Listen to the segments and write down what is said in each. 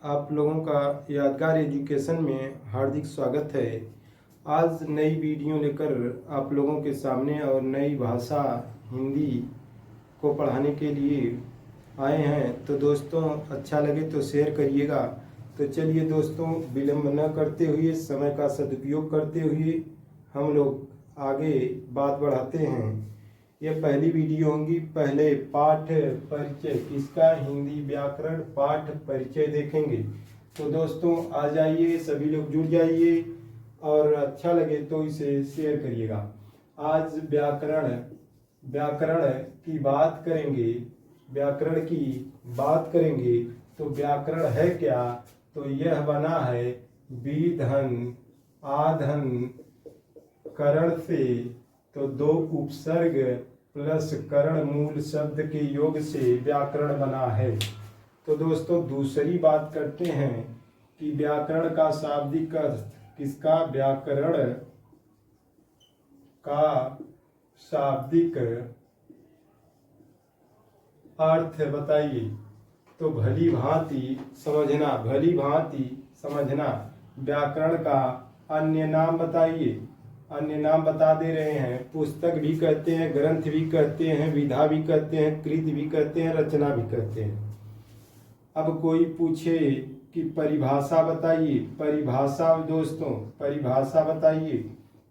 आप लोगों का यादगार एजुकेशन में हार्दिक स्वागत है। आज नई वीडियो लेकर आप लोगों के सामने और नई भाषा हिंदी को पढ़ाने के लिए आए हैं। तो दोस्तों अच्छा लगे तो शेयर करिएगा। तो चलिए दोस्तों, विलम्ब न करते हुए, समय का सदुपयोग करते हुए हम लोग आगे बात बढ़ाते हैं। यह पहली वीडियो होगी। पहले पाठ परिचय, किसका? हिंदी व्याकरण पाठ परिचय देखेंगे। तो दोस्तों आ जाइए, सभी लोग जुड़ जाइए और अच्छा लगे तो इसे शेयर करिएगा। आज व्याकरण की बात करेंगे। व्याकरण की बात करेंगे तो व्याकरण है क्या? तो यह बना है विधन आधन करण से। तो दो उपसर्ग प्लस करण मूल शब्द के योग से व्याकरण बना है। तो दोस्तों दूसरी बात करते हैं कि व्याकरण का शाब्दिक अर्थ किसका? व्याकरण का शाब्दिक अर्थ बताइए। तो भली भांति समझना। व्याकरण का अन्य नाम बताइए। अन्य नाम बता दे रहे हैं। पुस्तक भी कहते हैं, ग्रंथ भी कहते हैं, विधा भी कहते हैं, कृति भी कहते हैं, रचना भी कहते हैं। अब कोई पूछे कि परिभाषा बताइए। परिभाषा दोस्तों, परिभाषा बताइए।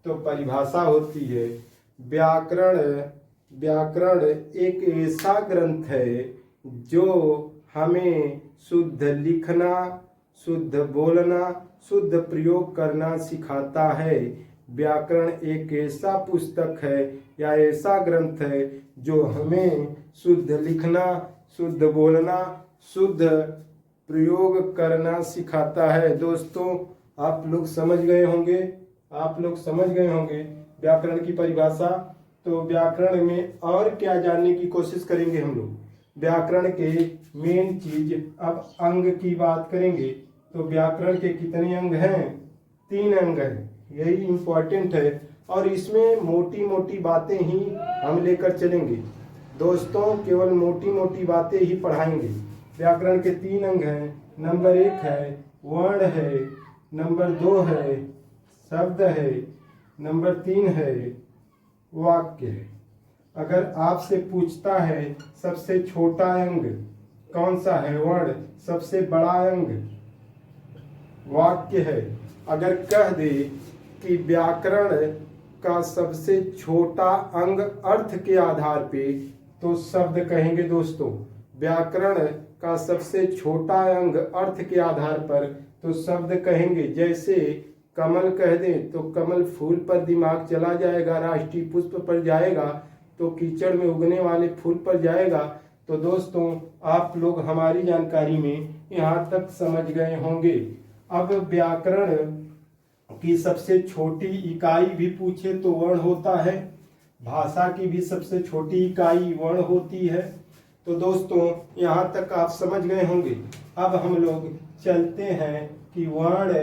तो परिभाषा होती है व्याकरण एक ऐसा ग्रंथ है जो हमें शुद्ध लिखना, शुद्ध बोलना, शुद्ध प्रयोग करना सिखाता है। व्याकरण एक ऐसा पुस्तक है या ऐसा ग्रंथ है जो हमें शुद्ध लिखना, शुद्ध बोलना, शुद्ध प्रयोग करना सिखाता है। दोस्तों आप लोग समझ गए होंगे, व्याकरण की परिभाषा। तो व्याकरण में और क्या जानने की कोशिश करेंगे हम लोग? व्याकरण के मेन चीज। अब अंग की बात करेंगे तो व्याकरण के कितने अंग हैं? 3 अंग हैं। यही इम्पोर्टेंट है और इसमें मोटी मोटी बातें ही हम लेकर चलेंगे दोस्तों। केवल मोटी मोटी बातें ही पढ़ाएंगे। व्याकरण के 3 अंग हैं। नंबर 1 है वर्ण है, नंबर 2 है शब्द है, नंबर 3 है वाक्य है। अगर आपसे पूछता है सबसे छोटा अंग कौन सा है? वर्ण। सबसे बड़ा अंग वाक्य है। अगर कह दे कि व्याकरण का सबसे छोटा अंग अर्थ के आधार पे, तो शब्द कहेंगे दोस्तों। व्याकरण का सबसे छोटा अंग अर्थ के आधार पर तो शब्द कहेंगे। जैसे कमल कह दें तो कमल फूल पर दिमाग चला जाएगा, राष्ट्रीय पुष्प पर जाएगा तो कीचड़ में उगने वाले फूल पर जाएगा। तो दोस्तों आप लोग हमारी जानकारी में यहाँ तक समझ गए होंगे। अब व्याकरण की सबसे छोटी इकाई भी पूछे तो वर्ण होता है। भाषा की भी सबसे छोटी इकाई वर्ण होती है। तो दोस्तों यहाँ तक आप समझ गए होंगे। अब हम लोग चलते हैं कि वर्ण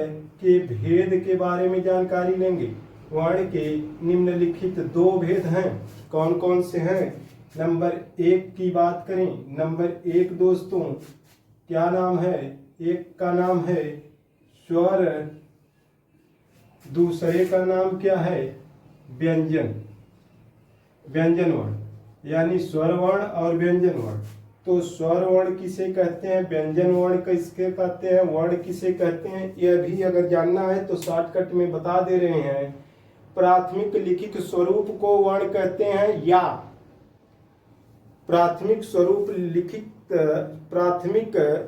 के भेद के बारे में जानकारी लेंगे। वर्ण के निम्नलिखित 2 भेद हैं। कौन कौन से हैं? नंबर 1 की बात करें। नंबर 1 दोस्तों क्या नाम है? एक का नाम है स्वर, दूसरे का नाम क्या है? व्यंजन वर्ण, यानी स्वर वर्ण और व्यंजन वर्ण। तो स्वर वर्ण किसे कहते हैं, व्यंजन वर्ण किसके कहते हैं, वर्ण किसे कहते हैं, यह भी अगर जानना है तो शॉर्टकट में बता दे रहे हैं। प्राथमिक लिखित स्वरूप को वर्ण कहते हैं या प्राथमिक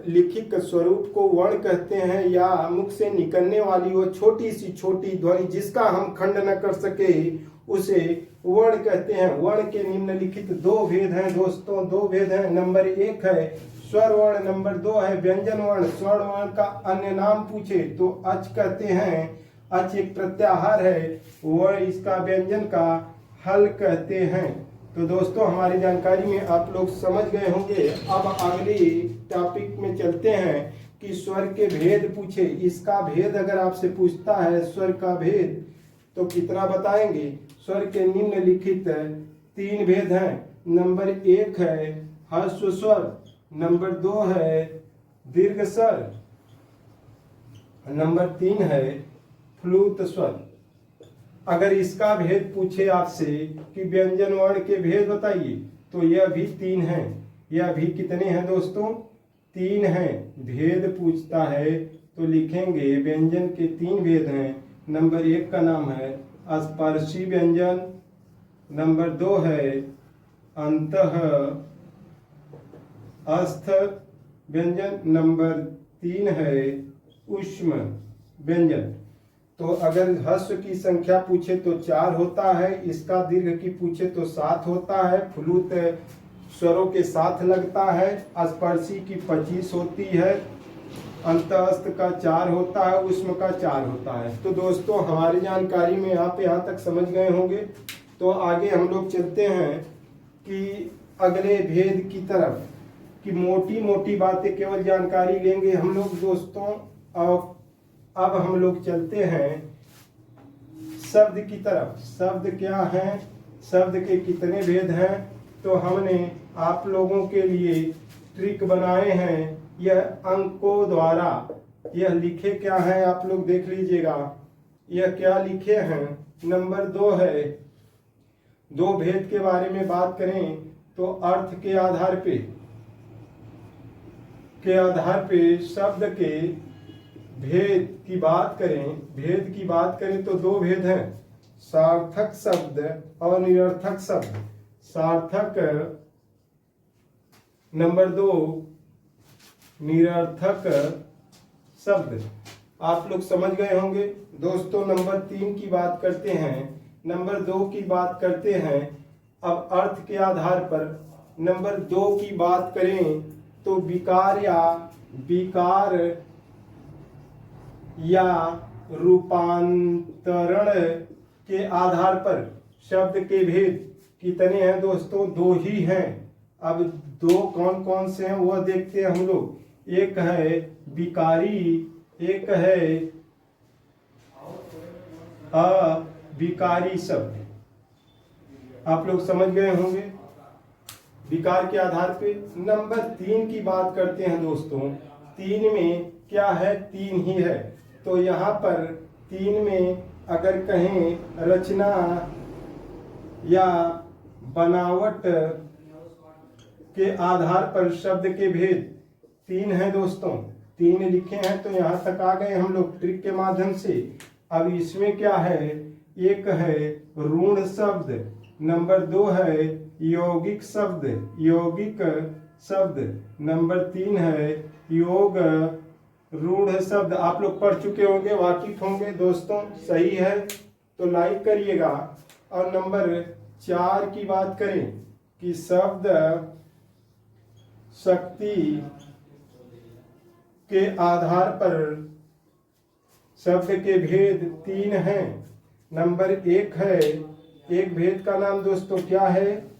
लिखित स्वरूप को वर्ण कहते हैं, या मुख से निकलने वाली वो छोटी सी छोटी ध्वनि जिसका हम खंड न कर सके उसे वर्ण कहते हैं। वर्ण के निम्नलिखित 2 भेद हैं दोस्तों। 2 भेद हैं। नंबर 1 है स्वर वर्ण, नंबर 2 है व्यंजन वर्ण। स्वर वर्ण का अन्य नाम पूछे तो अच कहते हैं। अच एक प्रत्याहार है, वह इसका व्यंजन का हल कहते हैं। तो दोस्तों हमारी जानकारी में आप लोग समझ गए होंगे। अब अगली टॉपिक में चलते हैं कि स्वर के भेद पूछे। इसका भेद अगर आपसे पूछता है स्वर का भेद तो कितना बताएंगे? स्वर के निम्नलिखित 3 भेद हैं। नंबर 1 है ह्रस्व स्वर, नंबर 2 है दीर्घ स्वर नंबर 3 है फ्लूत स्वर। अगर इसका भेद पूछे आपसे कि व्यंजन वर्ण के भेद बताइए तो यह भी 3 है। यह भी कितने हैं दोस्तों? 3 हैं। भेद पूछता है तो लिखेंगे व्यंजन के 3 भेद हैं। नंबर 1 का नाम है स्पर्शी व्यंजन, नंबर 2 है अंतः अस्थ व्यंजन, नंबर 3 है ऊष्म व्यंजन। तो अगर ह्रस्व की संख्या पूछे तो 4 होता है, इसका दीर्घ की पूछे तो 7 होता है, फ्लूत स्वरों के साथ लगता है, स्पर्शी की 25 होती है, अंतःस्थ का 4 होता है, ऊष्म का 4 होता है। तो दोस्तों हमारी जानकारी में आप यहाँ तक समझ गए होंगे। तो आगे हम लोग चलते हैं कि अगले भेद की तरफ, कि मोटी मोटी बातें केवल जानकारी लेंगे हम लोग दोस्तों। और अब हम लोग चलते हैं शब्द की तरफ। शब्द क्या है, शब्द के कितने भेद हैं, तो हमने आप लोगों के लिए ट्रिक बनाए हैं। यह अंकों द्वारा, यह लिखे क्या है आप लोग देख लीजिएगा। यह क्या लिखे हैं? नंबर 2 है। 2 भेद के बारे में बात करें तो अर्थ के आधार पे शब्द के भेद की बात करें तो 2 भेद हैं, सार्थक शब्द और निरर्थक शब्द। सार्थक नंबर 2, निरर्थक शब्द। आप लोग समझ गए होंगे दोस्तों। नंबर 3 की बात करते हैं, नंबर 2 की बात करते हैं। अब अर्थ के आधार पर नंबर 2 की बात करें तो विकार या रूपांतरण के आधार पर शब्द के भेद कितने हैं दोस्तों? 2 ही हैं। अब 2 कौन कौन से हैं वह देखते हैं हम लोग। एक है विकारी, एक है अविकारी शब्द। आप लोग समझ गए होंगे। विकार के आधार पे नंबर 3 की बात करते हैं दोस्तों। 3 में क्या है? 3 ही है। तो यहाँ पर 3 में अगर कहें रचना या बनावट के आधार पर शब्द के भेद 3 हैं दोस्तों। 3 लिखे हैं। तो यहाँ तक आ गए हम लोग ट्रिक के माध्यम से। अब इसमें क्या है? एक है ऋण शब्द, नंबर 2 है यौगिक शब्द, नंबर 3 है योग रूढ़ शब्द। आप लोग पढ़ चुके होंगे, वाकिफ होंगे दोस्तों। सही है तो लाइक करिएगा। और नंबर 4 की बात करें कि शब्द शक्ति के आधार पर शब्द के भेद 3 हैं। नंबर 1 है, एक भेद का नाम दोस्तों क्या है?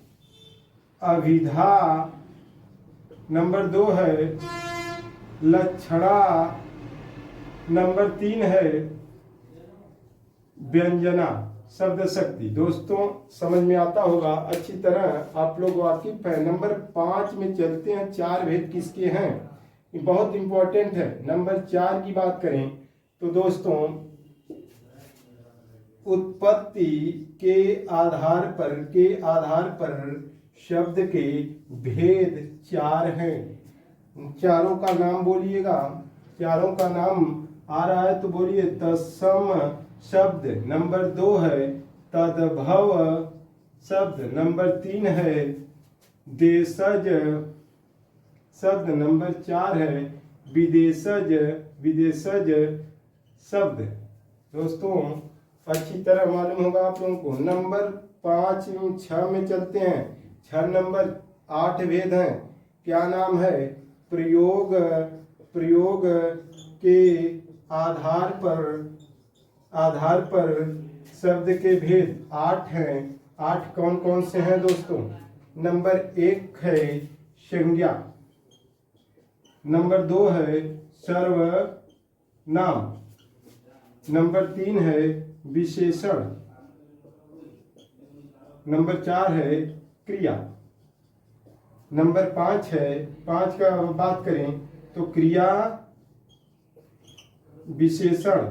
अभिधा। नंबर 2 है लक्षणा, नंबर 3 है व्यंजना शब्द शक्ति। दोस्तों समझ में आता होगा अच्छी तरह, आप लोग वाकिफ है। नंबर 5 में चलते हैं। 4 भेद किसके हैं? ये बहुत इंपॉर्टेंट है। नंबर 4 की बात करें तो दोस्तों उत्पत्ति के आधार पर शब्द के भेद 4 हैं। चारों का नाम बोलिएगा। चारों का नाम आ रहा है तो बोलिए। तत्सम शब्द, नंबर 2 है तद्भव शब्द, नंबर 3 है देशज शब्द, नंबर 4 है विदेशज शब्द। दोस्तों अच्छी तरह मालूम होगा आप लोगों को। नंबर 5 6 में चलते हैं। 6 नंबर 8 भेद हैं। क्या नाम है? प्रयोग के आधार पर शब्द के भेद 8 हैं। 8 कौन कौन से हैं दोस्तों? नंबर 1 है संज्ञा, नंबर 2 है सर्वनाम, नंबर 3 है विशेषण, नंबर 4 है क्रिया, नंबर 5 है, 5 का बात करें तो क्रिया विशेषण।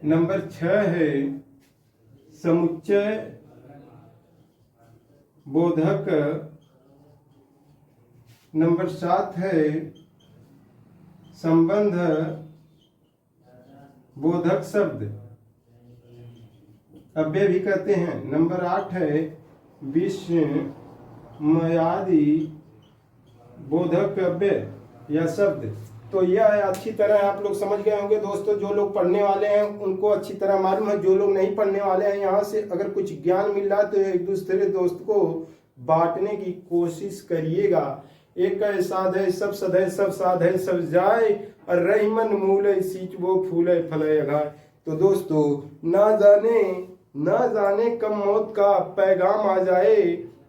नंबर 6 है समुच्चय बोधक। नंबर 7 है संबंध बोधक शब्द, अव्यय भी कहते हैं। नंबर 8 है विस्मयादि बोधक अव्यय या शब्द। तो यह अच्छी तरह आप लोग समझ गए होंगे दोस्तों। जो लोग पढ़ने वाले हैं उनको अच्छी तरह मालूम है, जो लोग नहीं पढ़ने वाले हैं यहाँ से अगर कुछ ज्ञान मिल रहा है तो एक दूसरे दोस्त को बांटने की कोशिश करिएगा। एक साध है सब सदै सब साध है सब जाए और रही मन मूल सींच वो फूल फल अघाय। तो दोस्तों ना जाने कब मौत का पैगाम आ जाए,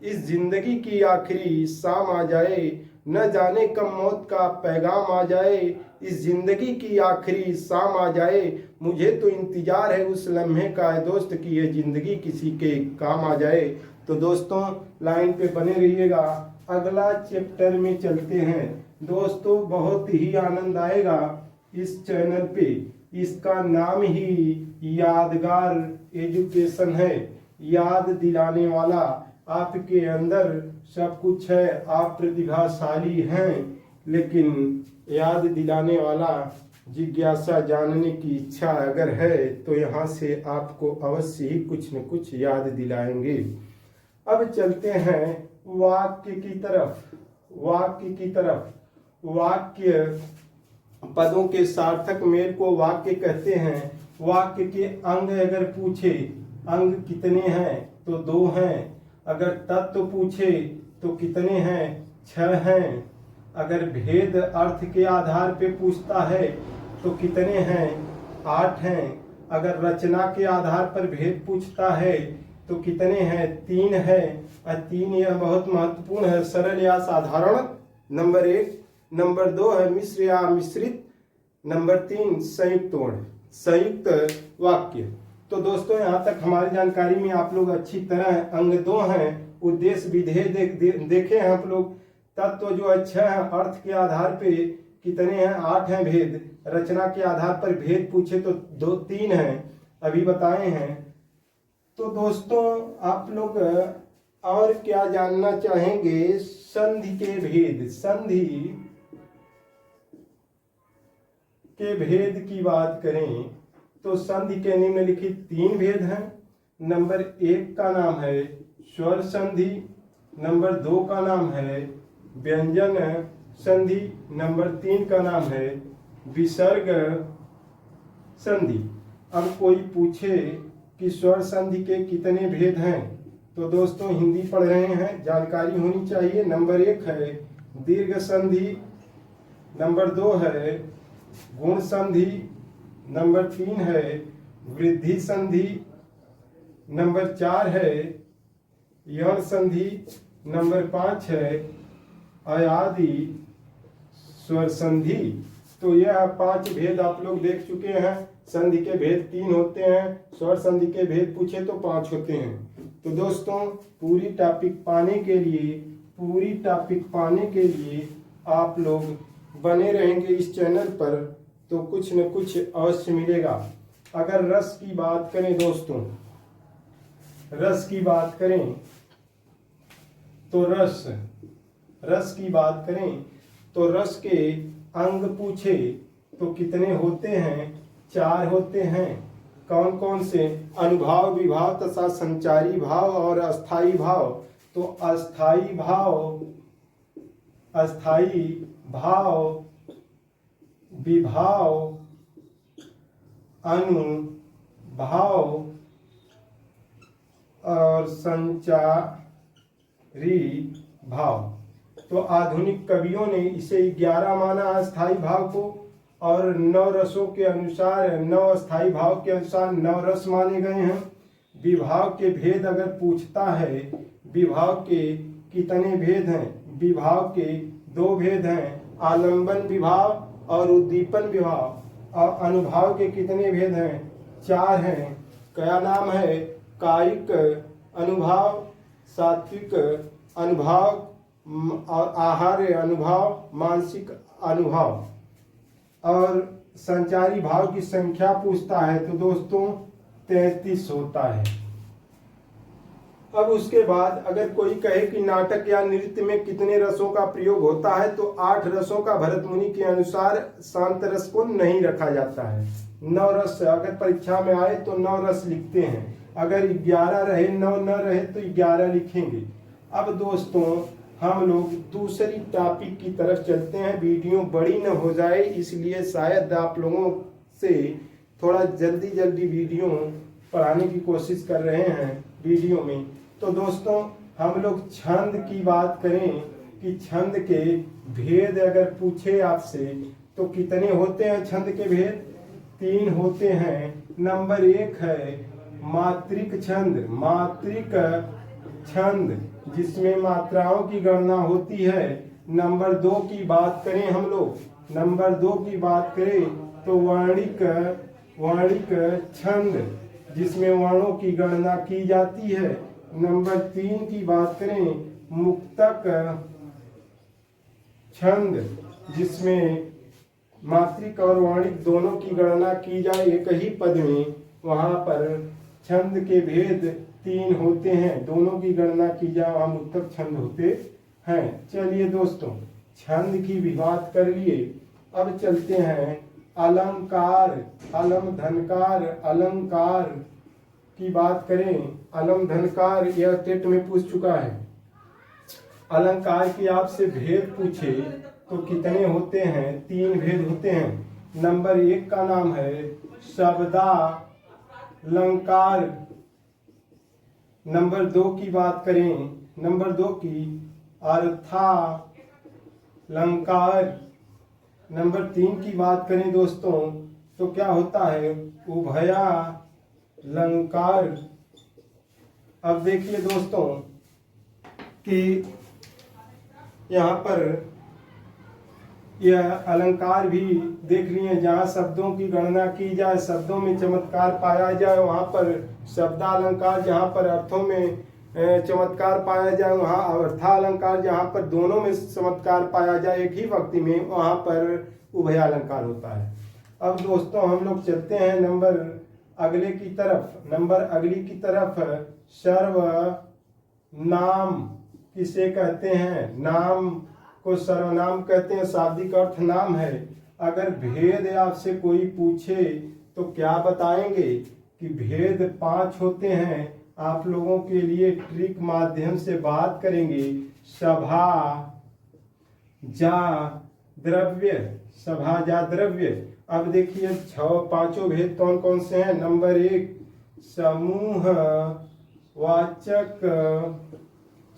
इस जिंदगी की आखिरी शाम आ जाए। न जाने कब मौत का पैगाम आ जाए, इस जिंदगी की आखिरी शाम आ जाए। मुझे तो इंतजार है उस लम्हे का है दोस्त की ये जिंदगी किसी के काम आ जाए। तो दोस्तों लाइन पे बने रहिएगा, अगला चैप्टर में चलते हैं दोस्तों। बहुत ही आनंद आएगा इस चैनल पे। इसका नाम ही यादगार एजुकेशन है, याद दिलाने वाला। आपके अंदर सब कुछ है, आप प्रतिभाशाली हैं, लेकिन याद दिलाने वाला, जिज्ञासा जानने की इच्छा अगर है तो यहाँ से आपको अवश्य ही कुछ न कुछ याद दिलाएंगे। अब चलते हैं वाक्य की तरफ। वाक्य पदों के सार्थक मेल को वाक्य कहते हैं। वाक्य के अंग अगर पूछे अंग कितने हैं तो 2 हैं। अगर तत्व पूछे तो कितने हैं, 6 हैं। अगर भेद अर्थ के आधार पे पूछता है तो कितने हैं, 8 हैं। अगर रचना के आधार पर भेद पूछता है तो कितने हैं, 3 है। और 3 यह बहुत महत्वपूर्ण है, सरल या साधारण नंबर 1। नंबर 2 है मिश्र या मिश्रित। नंबर 3 संयुक्त वाक्य। तो दोस्तों यहाँ तक हमारी जानकारी में आप लोग अच्छी तरह अंग 2 हैं, उद्देश्य विधेय देखे हैं आप लोग। तत्व जो अच्छा है अर्थ के आधार पे कितने हैं, 8 हैं भेद। रचना के आधार पर भेद पूछे तो 3 हैं, अभी बताए हैं। तो दोस्तों आप लोग और क्या जानना चाहेंगे, संधि के भेद। संधि के भेद की बात करें तो संधि के निम्नलिखित 3 भेद हैं। नंबर 1 का नाम है स्वर संधि। नंबर 2 का नाम है व्यंजन संधि। नंबर 3 का नाम है विसर्ग संधि। अब कोई पूछे कि स्वर संधि के कितने भेद हैं तो दोस्तों हिंदी पढ़ रहे हैं, जानकारी होनी चाहिए। नंबर 1 है दीर्घ संधि। नंबर 2 है गुण संधि। नंबर 3 है वृद्धि संधि। नंबर 4 है यण संधि। नंबर 5 है अयादि स्वर संधि। तो यह 5 भेद आप लोग देख चुके हैं। संधि के भेद 3 होते हैं, स्वर संधि के भेद पूछे तो 5 होते हैं। तो दोस्तों पूरी टॉपिक पाने के लिए आप लोग बने रहेंगे इस चैनल पर तो कुछ न कुछ अवश्य मिलेगा। अगर रस की बात करें दोस्तों, रस की बात करें तो रस के अंग पूछे तो कितने होते हैं, 4 होते हैं। कौन कौन से, अनुभाव, विभाव तथा संचारी भाव और अस्थाई भाव। तो अस्थाई भाव, विभाव, अनुभाव और संचारी भाव। तो आधुनिक कवियों ने इसे 11 माना अस्थाई भाव को, और 9 रसों के अनुसार 9 अस्थाई भाव के अनुसार 9 रस माने गए हैं। विभाव के भेद अगर पूछता है, विभाव के कितने भेद हैं, विभाव के 2 भेद हैं, आलंबन विभाव और उद्दीपन विभाव। और अनुभाव के कितने भेद हैं, 4 हैं। क्या नाम है, कायिक अनुभाव, सात्विक अनुभाव और आहार्य अनुभाव, मानसिक अनुभाव। और संचारी भाव की संख्या पूछता है तो दोस्तों 33 होता है। अब उसके बाद अगर कोई कहे कि नाटक या नृत्य में कितने रसों का प्रयोग होता है तो 8 रसों का भरत मुनि के अनुसार शांत रस को नहीं रखा जाता है। 9 रस अगर परीक्षा में आए तो 9 रस लिखते हैं, अगर 11 रहे 9 न रहे तो 11 लिखेंगे। अब दोस्तों हम लोग दूसरी टॉपिक की तरफ चलते हैं। वीडियो बड़ी न हो जाए इसलिए शायद आप लोगों से थोड़ा जल्दी वीडियो पढ़ाने की कोशिश कर रहे हैं वीडियो में। तो दोस्तों हम लोग छंद की बात करें कि छंद के भेद अगर पूछे आपसे तो कितने होते हैं छंद के भेद? 3 होते हैं। नंबर 1 है मात्रिक छंद। मात्रिक छंद जिसमें मात्राओं की गणना होती है। नंबर 2 की बात करें हम लोग, नंबर 2 की बात करें तो वर्णिक छंद जिसमें वर्णों की गणना की जाती है। नंबर 3 की बात करें मुक्तक छंद जिसमें मात्रिक और वर्णिक दोनों की गणना की जाए एक ही पद में। वहां पर छंद के भेद 3 होते हैं, दोनों की गणना की जाए वहां मुक्तक छंद होते हैं। चलिए दोस्तों छंद की भी बात कर लिए। अब चलते हैं अलंकार, अलम धनकार अलंकार की बात करें। अलम धनकार यह टेट में पूछ चुका है। अलंकार की आपसे भेद पूछे तो कितने होते हैं? 3 भेद होते हैं। नंबर 1 का नाम है शब्दालंकार। नंबर 2 की बात करें, नंबर 2 की अर्थालंकार। नंबर 3 की बात करें दोस्तों तो क्या होता है? उभयालंकार। अब देखिए दोस्तों कि यहाँ पर यह अलंकार भी देख लिए, जहाँ शब्दों की गणना की जाए, शब्दों में चमत्कार पाया जाए वहाँ पर शब्दालंकार, जहाँ पर अर्थों में चमत्कार पाया जाए वहाँ अर्थालंकार, जहाँ पर दोनों में चमत्कार पाया जाए एक ही वक्त में वहाँ पर उभयालंकार होता है। अब दोस्तों हम लोग चलते हैं नंबर अगले की तरफ। नंबर अगली की तरफ सर्वनाम किसे कहते हैं? नाम को सर्वनाम कहते हैं, शाब्दिक अर्थ नाम है। अगर भेद आपसे कोई पूछे तो क्या बताएंगे कि भेद 5 होते हैं। आप लोगों के लिए ट्रिक माध्यम से बात करेंगे। सभा जा द्रव्य, सभा जा द्रव्य। अब देखिए 5 भेद कौन कौन से हैं। नंबर 1 समूह वाचक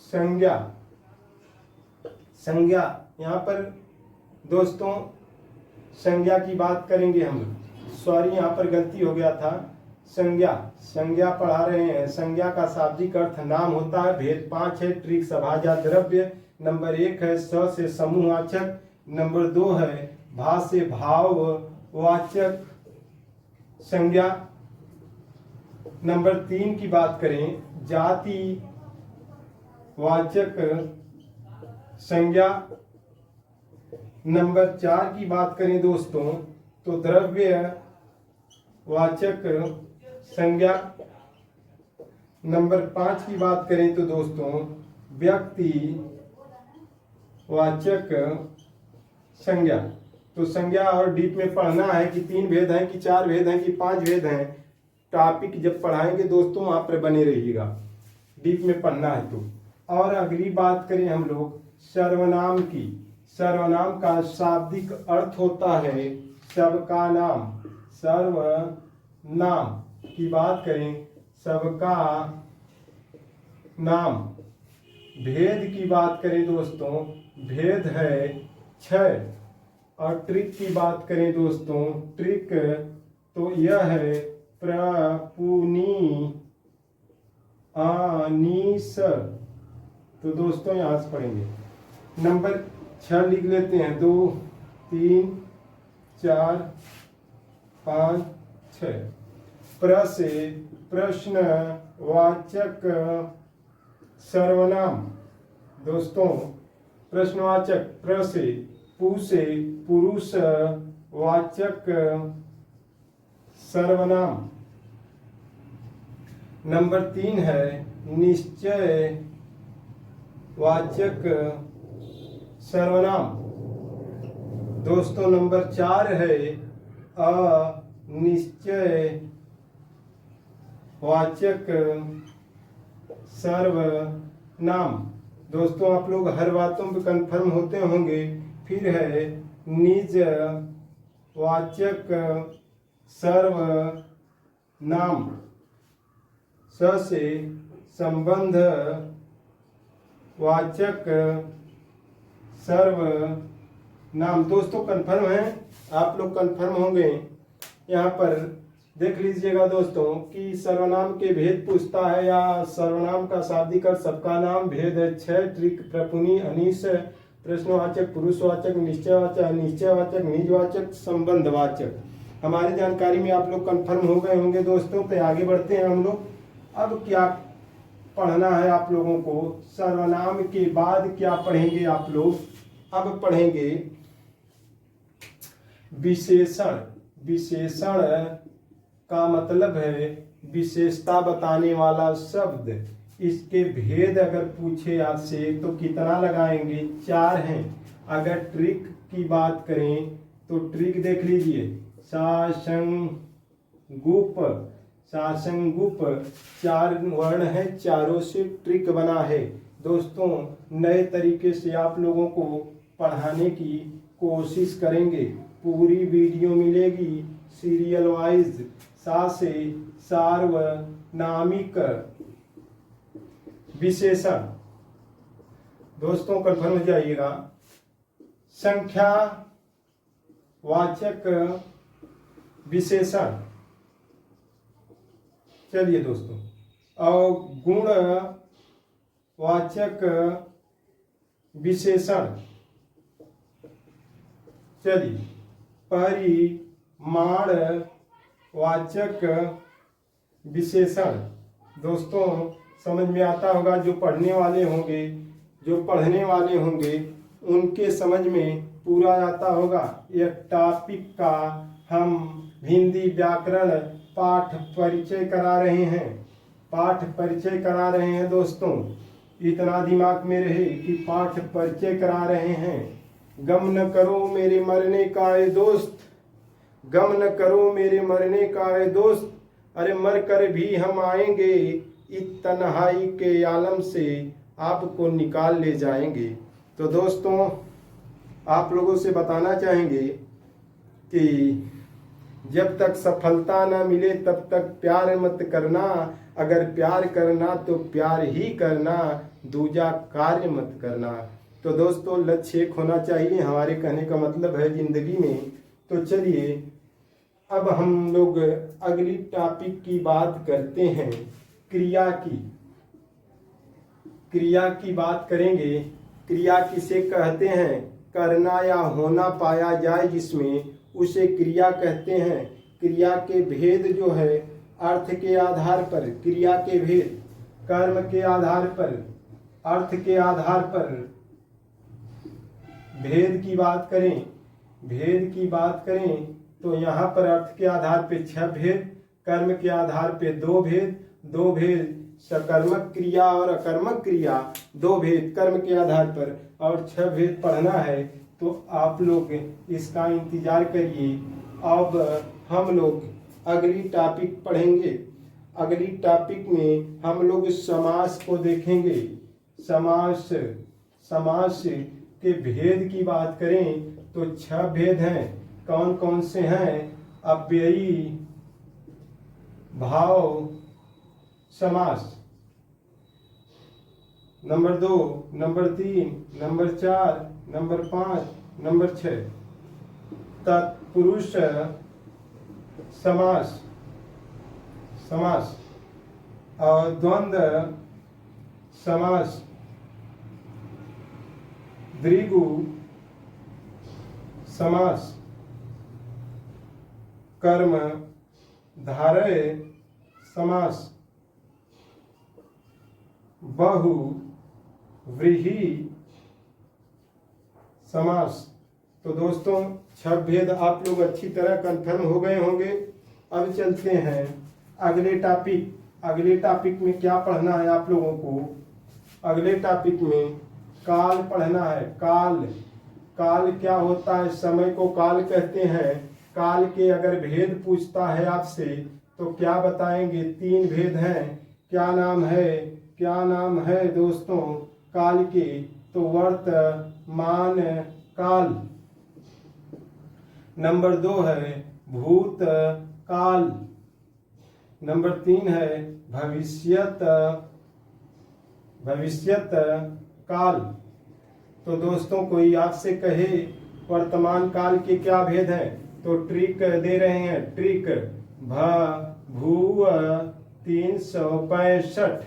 संज्ञा। संज्ञा यहाँ पर दोस्तों संज्ञा की बात करेंगे हम। सॉरी यहाँ पर गलती हो गया था। संज्ञा, संज्ञा पढ़ा रहे हैं। संज्ञा का शाब्दिक अर्थ नाम होता है। भेद 5 है। ट्रिक सभाजा द्रव्य। नंबर 1 है स से समूहवाचक। नंबर 2 है भा से भाववाचक संज्ञा। नंबर 3 की बात करें जाति वाचक संज्ञा। नंबर 4 की बात करें दोस्तों तो द्रव्य वाचक संज्ञा। नंबर 5 की बात करें तो दोस्तों व्यक्ति वाचक संज्ञा। तो संज्ञा और डीप में पढ़ना है कि 3 भेद हैं कि 4 भेद हैं कि 5 भेद हैं। टॉपिक जब पढ़ाएंगे दोस्तों वहां पर बने रहिएगा, डीप में पढ़ना है तो। और अगली बात करें हम लोग सर्वनाम की। सर्वनाम का शाब्दिक अर्थ होता है सबका नाम। सर्वनाम की बात करें सबका नाम। भेद की बात करें दोस्तों भेद है 6। और ट्रिक की बात करें दोस्तों ट्रिक तो यह है प्रपुनी आनीस। तो दोस्तों यहाँ से पढ़ेंगे। नंबर 6 लिख लेते हैं। 2 3 4 5 6। प्र से प्रश्नवाचक सर्वनाम। दोस्तों प्रश्नवाचक प्र से पु से पुरुष वाचक सर्वनाम। नंबर 3 है निश्चय वाचक सर्वनाम। दोस्तों नंबर 4 है अनिश्चय वाचक सर्वनाम। दोस्तों आप लोग हर बातों पे कंफर्म होते होंगे। फिर है निज वाचक सर्वनाम। स से संबंध वाचक सर्वनाम। दोस्तों कंफर्म है, आप लोग कंफर्म होंगे। यहाँ पर देख लीजिएगा दोस्तों कि सर्वनाम के भेद पूछता है या सर्वनाम का शाब्दिक अर्थ सबका नाम, भेद है 6, ट्रिक, प्रपुनी, अनिश, प्रश्नवाचक, पुरुषवाचक, निश्चयवाचक, अनिश्चयवाचक, निजवाचक, संबंधवाचक। हमारी जानकारी में आप लोग कंफर्म हो गए होंगे दोस्तों। तो आगे बढ़ते हैं हम लोग। अब क्या पढ़ना है आप लोगों को? सर्वनाम के बाद क्या पढ़ेंगे आप लोग? अब पढ़ेंगे विशेषण। विशेषण का मतलब है विशेषता बताने वाला शब्द। इसके भेद अगर पूछे आपसे तो कितना लगाएंगे? 4 हैं। अगर ट्रिक की बात करें तो ट्रिक देख लीजिए, साशंगुप। साशंगुप 4 वर्ण है, चारों से ट्रिक बना है। दोस्तों नए तरीके से आप लोगों को पढ़ाने की कोशिश करेंगे। पूरी वीडियो मिलेगी सीरियल वाइज। सा से सार्वनामिक विशेषण। दोस्तों कंफर्म हो जाइएगा। संख्या वाचक विशेषण। चलिए दोस्तों, और गुण वाचक विशेषण। चलिए, परिमाण वाचक विशेषण। दोस्तों समझ में आता होगा, जो पढ़ने वाले होंगे, जो पढ़ने वाले होंगे उनके समझ में पूरा आता होगा। एक टॉपिक का हम हिंदी व्याकरण पाठ परिचय करा रहे हैं। पाठ परिचय करा रहे हैं दोस्तों, इतना दिमाग में रहे कि पाठ परिचय करा रहे हैं। गम न करो मेरे मरने का ए दोस्त, गम न करो मेरे मरने का ए दोस्त, अरे मर कर भी हम आएंगे, इस तन्हाई के आलम से आपको निकाल ले जाएंगे। तो दोस्तों आप लोगों से बताना चाहेंगे कि जब तक सफलता ना मिले तब तक प्यार मत करना, अगर प्यार करना तो प्यार ही करना, दूजा कार्य मत करना। तो दोस्तों लक्ष्य एक होना चाहिए, हमारे कहने का मतलब है जिंदगी में। तो चलिए अब हम लोग अगली टॉपिक की बात करते हैं, क्रिया की। क्रिया की बात करेंगे। क्रिया किसे कहते हैं? करना या होना पाया जाए जिसमें, उसे क्रिया कहते हैं। क्रिया के भेद जो है अर्थ के आधार पर, क्रिया के भेद कर्म के आधार पर, अर्थ के आधार पर भेद की बात करें, भेद की बात करें तो यहाँ पर अर्थ के आधार पे 6 भेद, कर्म के आधार पे 2 भेद, 2 भेद सकर्मक क्रिया और अकर्मक क्रिया, 2 भेद कर्म के आधार पर, और 6 भेद पढ़ना है। तो आप लोग इसका इंतजार करिए। अब हम लोग अगली टॉपिक पढ़ेंगे। अगली टॉपिक में हम लोग समास को देखेंगे। समास, समास के भेद की बात करें तो 6 भेद हैं। कौन कौन से हैं? अव्ययी भाव समास, number 2, number 3, number 4, number 5, number 6 तत्पुरुष समास, समास और द्वंद्व समास, द्विगु समास, कर्म धारय समास, बहुव्रीहि समास, तो दोस्तों 6 भेद आप लोग अच्छी तरह कंफर्म हो गए होंगे। अब चलते हैं अगले टॉपिक। अगले टॉपिक में क्या पढ़ना है आप लोगों को? अगले टॉपिक में काल पढ़ना है। काल, काल क्या होता है? समय को काल कहते हैं। काल के अगर भेद पूछता है आपसे तो क्या बताएंगे? 3 भेद हैं। क्या नाम है? क्या नाम है दोस्तों काल के? तो वर्तमान काल। नंबर 2 है भूत काल। नंबर 3 है भविष्यत काल। तो दोस्तों कोई आपसे कहे वर्तमान काल के क्या भेद हैं तो ट्रिक दे रहे हैं। ट्रिक भू 365।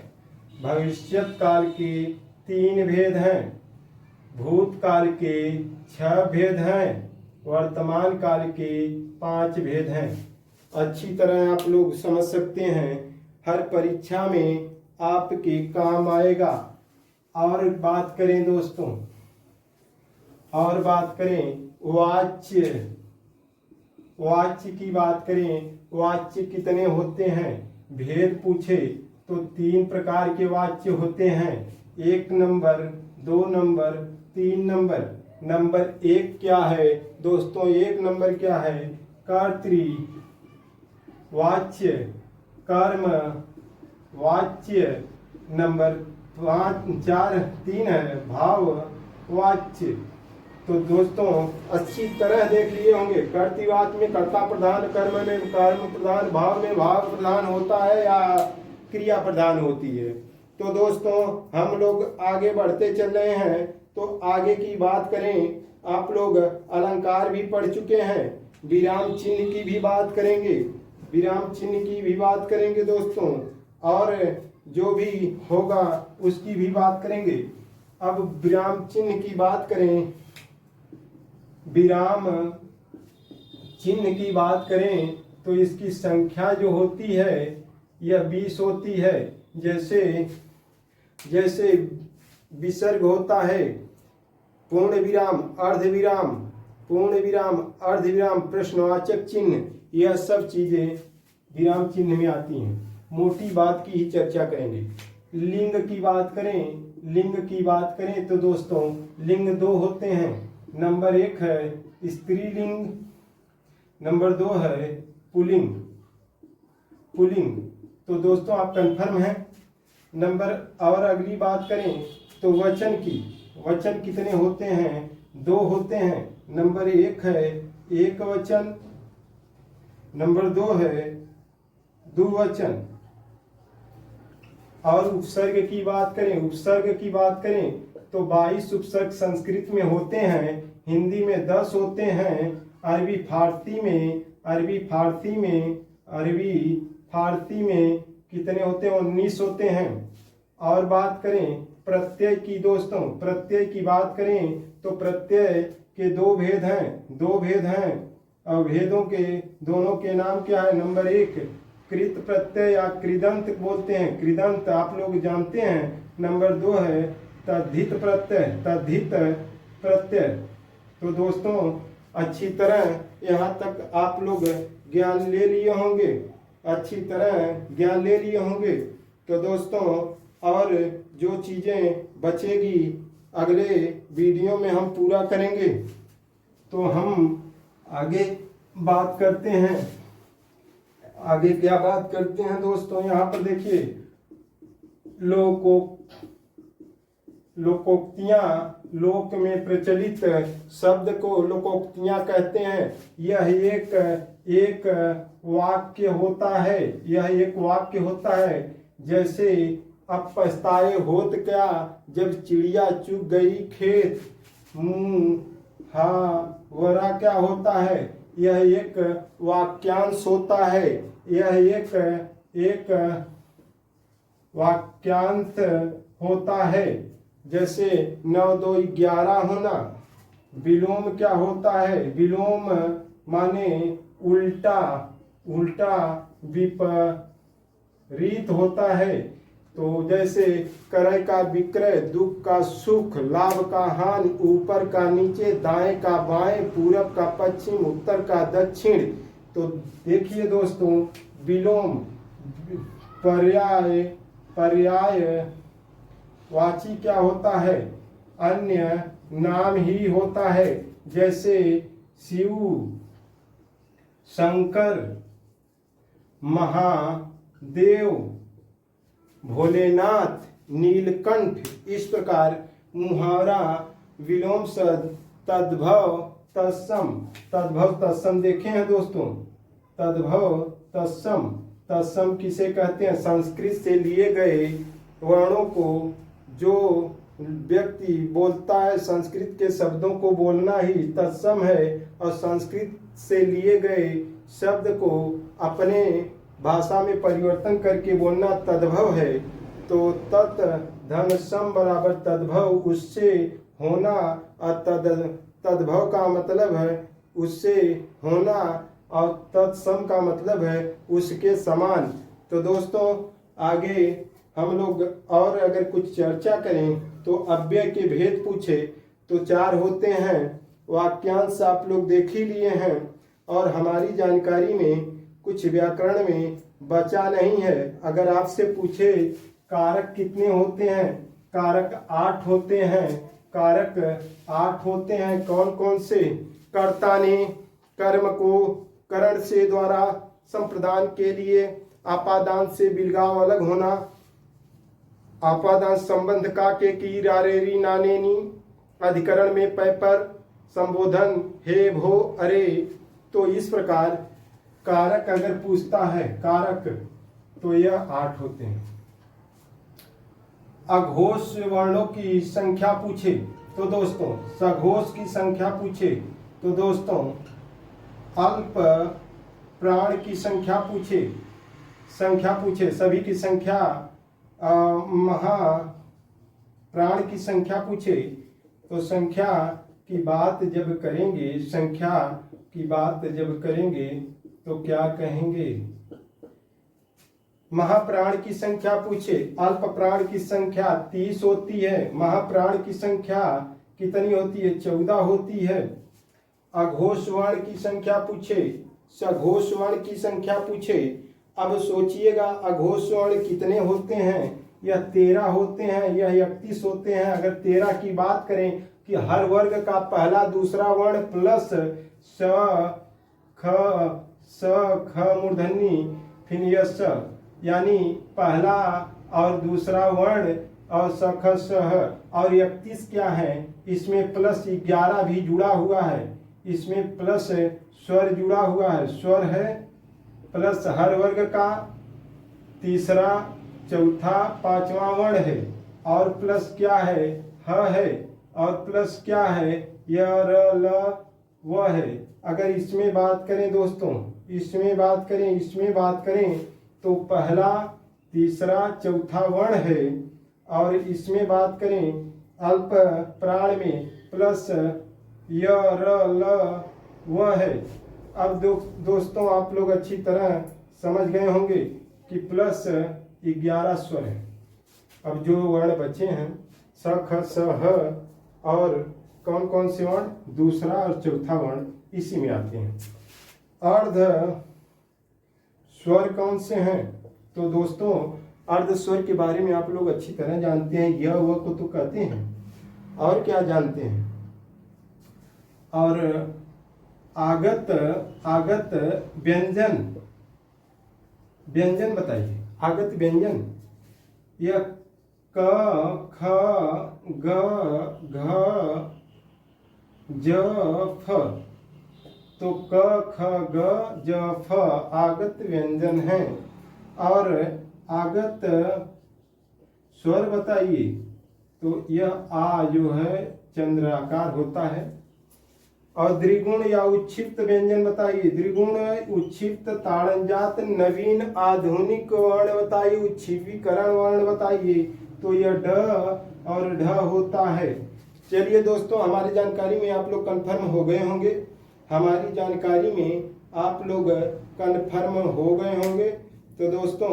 भविष्यत काल के 3 भेद हैं। भूत काल के 6 भेद हैं। वर्तमान काल के 5 भेद हैं। अच्छी तरह आप लोग समझ सकते हैं, हर परीक्षा में आपके काम आएगा। और बात करें दोस्तों, और बात करें वाच्य, वाच्य की बात करें। वाच्य कितने होते हैं? भेद पूछे तो 3 प्रकार के वाच्य होते हैं। 1 नंबर, 2 नंबर, 3 नंबर। नंबर 1 क्या है दोस्तों? 1 नंबर क्या है? कर्तृ वाच्य, कर्म वाच्य। नंबर 3 है भाव वाच्य। तो दोस्तों अच्छी तरह देख लिए होंगे, कर्तृवाच्य में कर्ता प्रधान, कर्म में कर्म प्रधान, भाव में भाव प्रधान होता है या क्रिया प्रधान होती है। तो दोस्तों हम लोग आगे बढ़ते चल रहे हैं। तो आगे की बात करें, आप लोग अलंकार भी पढ़ चुके हैं, विराम चिन्ह की भी बात करेंगे। विराम चिन्ह की भी बात करेंगे दोस्तों, और जो भी होगा उसकी भी बात करेंगे। अब विराम चिन्ह की बात करें, विराम चिन्ह की बात करें तो इसकी संख्या जो होती है यह 20 होती है। जैसे विसर्ग होता है, पूर्ण विराम, अर्ध विराम, पूर्ण विराम, अर्ध विराम, प्रश्नवाचक चिन्ह, यह सब चीजें विराम चिन्ह में आती हैं। मोटी बात की ही चर्चा करेंगे। लिंग की बात करें, लिंग की बात करें तो दोस्तों लिंग 2 होते हैं। नंबर 1 है स्त्रीलिंग, नंबर 2 है पुल्लिंग। पुल्लिंग तो दोस्तों आप कंफर्म हैं। नंबर और अगली बात करें तो वचन की, वचन कितने होते हैं? 2 होते हैं। नंबर 1 है एक वचन, नंबर 2 है द्विवचन। और उपसर्ग की बात करें, उपसर्ग की बात करें तो 22 उपसर्ग संस्कृत में होते हैं, हिंदी में 10 होते हैं, अरबी फारसी में कितने होते हैं? 19 होते हैं। और बात करें प्रत्यय की दोस्तों, प्रत्यय की बात करें तो प्रत्यय के 2 भेद हैं, 2 भेद हैं। और भेदों के दोनों के नाम क्या है? नंबर 1 कृत प्रत्यय या कृदंत बोलते हैं, कृदंत आप लोग जानते हैं। नंबर 2 है तद्धित प्रत्यय, तद्धित प्रत्यय। तो दोस्तों अच्छी तरह यहाँ तक आप लोग ज्ञान ले लिए होंगे, अच्छी तरह ज्ञान ले लिए होंगे। तो दोस्तों और जो चीज़ें बचेगी अगले वीडियो में हम पूरा करेंगे। तो हम आगे बात करते हैं। आगे क्या बात करते हैं दोस्तों? यहाँ पर देखिए लोकोक्तियाँ, लोक में प्रचलित शब्द को लोकोक्तियाँ कहते हैं। यह एक वाक्य होता है, यह एक वाक्य होता है। जैसे अब पछताए होत क्या जब चिड़िया चुग गई खेत, वरा क्या होता है? यह एक वाक्यांश होता है, यह एक वाक्यांश होता है। जैसे 9 2 11 होना। विलोम क्या होता है? विलोम माने उल्टा, उल्टा विपरीत होता है। तो जैसे क्रय का विक्रय, दुख का सुख, लाभ का हानि, ऊपर का नीचे, दाएं का बाएं, पूरब का पश्चिम, उत्तर का दक्षिण। तो देखिए दोस्तों, विलोम पर्याय वाची क्या होता है? अन्य नाम ही होता है। जैसे शिव, शंकर, महादेव, भोलेनाथ, नीलकंठ। इस प्रकार मुहावरा विलोम शब्द तद्भव तत्सम, तद्भव तत्सम देखे हैं दोस्तों। तद्भव तत्सम, तत्सम किसे कहते हैं? संस्कृत से लिए गए वर्णों को जो व्यक्ति बोलता है, संस्कृत के शब्दों को बोलना ही तत्सम है, और संस्कृत से लिए गए शब्द को अपने भाषा में परिवर्तन करके बोलना तद्भव है। तो तत् धन सम बराबर तद्भव, उससे होना, और तद्भव का मतलब है उससे होना, और तत्सम का मतलब है उसके समान। तो दोस्तों आगे हम लोग और अगर कुछ चर्चा करें तो अव्यय के भेद पूछे तो 4 होते हैं। वाक्यांश आप लोग देख ही लिए हैं, और हमारी जानकारी में कुछ व्याकरण में बचा नहीं है। अगर आपसे पूछे कारक कितने होते हैं? कारक 8 होते हैं। कारक 8 होते हैं। कौन कौन से? कर्ता ने कर्म को करण से द्वारा संप्रदान के लिए, आपादान से बिलगाव अलग होना, आपादान संबंध का के की रारेरी नानेनी, अधिकरण में पै पर, संबोधन हे भो अरे। तो इस प्रकार कारक अगर पूछता है कारक तो यह 8 होते हैं। अघोष वर्णों की संख्या पूछे तो दोस्तों, सघोष की संख्या पूछे तो दोस्तों, अल्प प्राण की संख्या पूछे सभी की संख्या, महा प्राण की संख्या पूछे तो संख्या की बात जब करेंगे, संख्या की बात जब करेंगे तो क्या कहेंगे? महाप्राण की संख्या पूछे, अल्प प्राण की संख्या 30 होती है, महाप्राण की संख्या कितनी होती है? 14 होती है। अघोष वर्ण की संख्या पूछे, सघोष वर्ण की संख्या पूछे। अब सोचिएगा अघोष वर्ण कितने होते हैं? यह 13 होते हैं, यह 31 होते हैं। अगर 13 की बात करें कि हर वर्ग का पहला दूसरा वर्ण प्लस ख मूर्धन्य फिर यश, यानी पहला और दूसरा वर्ण और सख सह, और 31 क्या है? इसमें प्लस 11 भी जुड़ा हुआ है, इसमें प्लस स्वर जुड़ा हुआ है, स्वर है प्लस हर वर्ग का तीसरा, चौथा, पांचवा वर्ण है, और प्लस क्या है? ह है, और प्लस क्या है? य र ल व है। अगर इसमें बात करें दोस्तों, इसमें बात करें तो पहला, तीसरा, चौथा वर्ण है, और इसमें बात करें अल्प प्राण में प्लस य र ल व है। अब दोस्तों आप लोग अच्छी तरह समझ गए होंगे कि प्लस 11 स्वर है। अब जो वर्ण बचे हैं स ख स ह, और कौन कौन से वर्ण? दूसरा और चौथा वर्ण इसी में आते हैं। अर्ध स्वर कौन से हैं? तो दोस्तों अर्ध स्वर के बारे में आप लोग अच्छी तरह जानते हैं, यह वह को तो कहते हैं, और क्या जानते हैं? और आगत व्यंजन बताइए। आगत व्यंजन यह क ख ग घ ज फ। तो क ख ग ज फ आगत व्यंजन है। और आगत स्वर बताइए। तो यह आ जो है चंद्राकार होता है। और द्विगुण या उच्छिप्त व्यंजन बताइए। द्विगुण, उच्छिप्त, ताड़नजात, नवीन, आधुनिक वर्ण बताइए। उच्छिपीकरण वर्ण बताइए। तो यह ढ और ढ होता है। चलिए दोस्तों, हमारी जानकारी में आप लोग कन्फर्म हो गए होंगे। हमारी जानकारी में आप लोग कन्फर्म हो गए होंगे। तो दोस्तों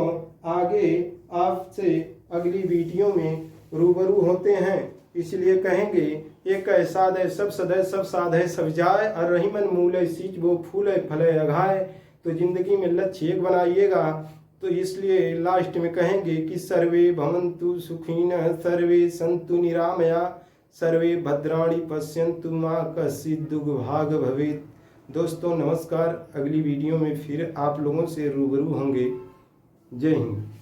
आगे आपसे अगली वीडियो में रूबरू होते हैं। इसलिए कहेंगे एक ऐसा दे सब सदै सब साधे सब जाए, और रही मन मूल सींच वो फूल फले अघाए। तो जिंदगी में लक्ष्य एक बनाइएगा। तो इसलिए लास्ट में कहेंगे कि सर्वे भवन्तु सुखिनः, सर्वे सन्तु निरामया, सर्वे भद्राणि पश्यन्तु मा कश्चित् दुर्भाग् भवेत्। दोस्तों नमस्कार, अगली वीडियो में फिर आप लोगों से रूबरू होंगे। जय हिंद।